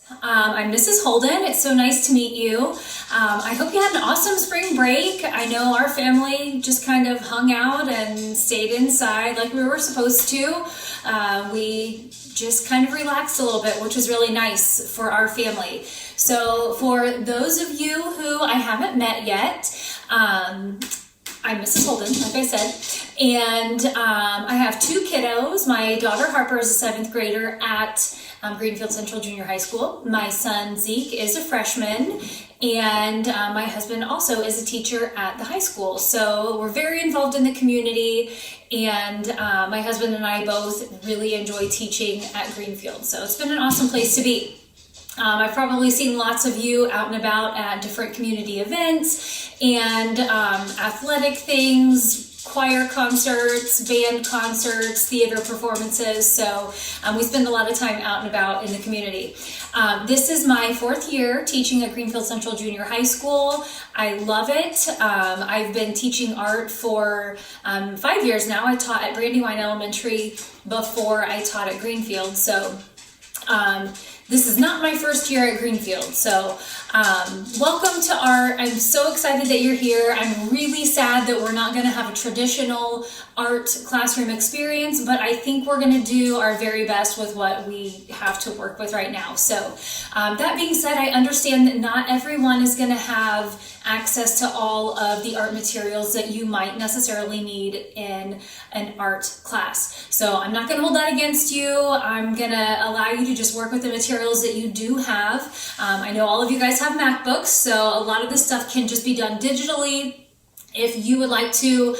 I'm Mrs. Holden. It's so nice to meet you. I hope you had an awesome spring break. I know our family just kind of hung out and stayed inside like we were supposed to. We just kind of relaxed a little bit, which was really nice for our family. So for those of you who I haven't met yet, I'm Mrs. Holden, like I said, and I have two kiddos. My daughter Harper is a 7th grader at Greenfield Central Junior High School. My son Zeke is a freshman, and my husband also is a teacher at the high school. So we're very involved in the community, and my husband and I both really enjoy teaching at Greenfield. So it's been an awesome place to be. I've probably seen lots of you out and about at different community events and athletic things, choir concerts, band concerts, theater performances. So we spend a lot of time out and about in the community. This is my 4th year teaching at Greenfield Central Junior High School. I love it. I've been teaching art for 5 years now. I taught at Brandywine Elementary before I taught at Greenfield. So this is not my first year at Greenfield, so welcome to art. I'm so excited that you're here. I'm really sad that we're not going to have a traditional art classroom experience, but I think we're going to do our very best with what we have to work with right now. So that being said, I understand that not everyone is going to have access to all of the art materials that you might necessarily need in an art class. So I'm not going to hold that against you. I'm going to allow you to just work with the materials that you do have. I know all of you guys have MacBooks, so a lot of this stuff can just be done digitally. If you would like to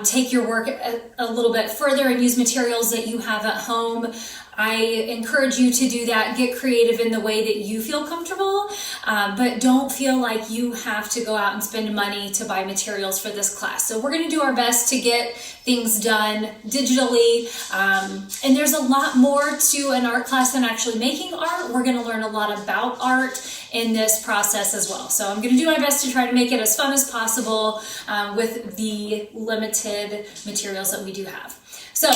take your work a little bit further and use materials that you have at home, I encourage you to do that. Get creative in the way that you feel comfortable, but don't feel like you have to go out and spend money to buy materials for this class. So we're going to do our best to get things done digitally, and there's a lot more to an art class than actually making art. We're going to learn a lot about art in this process as well. So I'm going to do my best to try to make it as fun as possible with the limited materials that we do have. So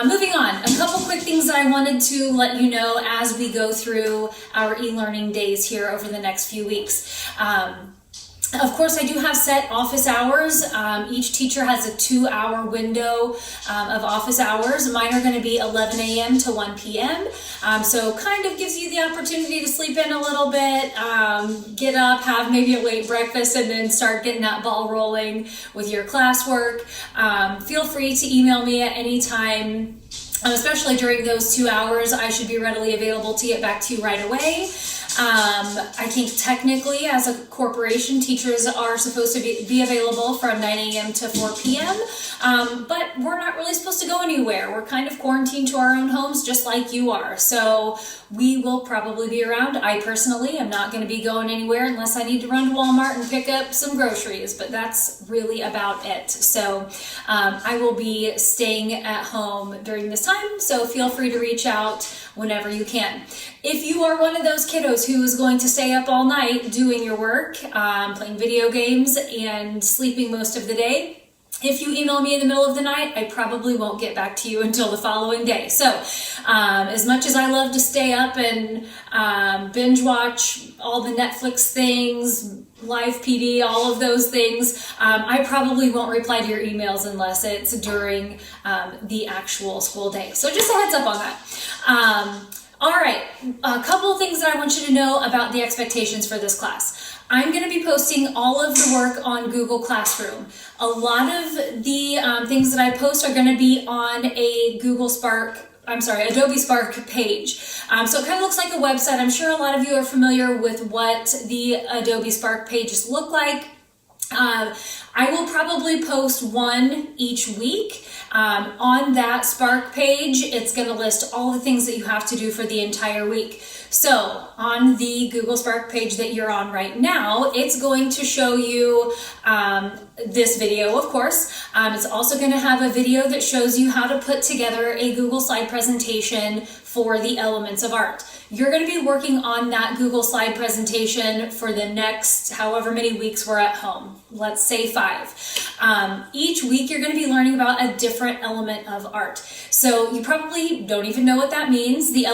moving on, a couple quick things that I wanted to let you know as we go through our e-learning days here over the next few weeks. Of course, I do have set office hours. Each teacher has a 2-hour window of office hours. Mine are going to be 11 a.m. to 1 p.m. So kind of gives you the opportunity to sleep in a little bit, get up, have maybe a late breakfast, and then start getting that ball rolling with your classwork. Feel free to email me at any time. Especially during those 2 hours, I should be readily available to get back to you right away. I think technically as a corporation, teachers are supposed to be available from 9 a.m. to 4 p.m., but we're not really supposed to go anywhere. We're kind of quarantined to our own homes just like you are. So we will probably be around. I personally am not going to be going anywhere unless I need to run to Walmart and pick up some groceries, but that's really about it. So I will be staying at home during this time, so feel free to reach out whenever you can. If you are one of those kiddos who is going to stay up all night doing your work, playing video games and sleeping most of the day, if you email me in the middle of the night, I probably won't get back to you until the following day. So as much as I love to stay up and binge watch all the Netflix things, Live PD, all of those things, I probably won't reply to your emails unless it's during the actual school day. So just a heads up on that. All right, a couple of things that I want you to know about the expectations for this class. I'm going to be posting all of the work on Google Classroom. A lot of the things that I post are going to be on a Adobe Spark page. So it kind of looks like a website. I'm sure a lot of you are familiar with what the Adobe Spark pages look like. I will probably post one each week. On that Spark page, it's going to list all the things that you have to do for the entire week. So on the Google Spark page that you're on right now, it's going to show you this video, of course. It's also going to have a video that shows you how to put together a Google slide presentation for the elements of art. You're going to be working on that Google slide presentation for the next however many weeks we're at home. Let's say 5. Each week you're going to be learning about a different element of art. So you probably don't even know what that means. The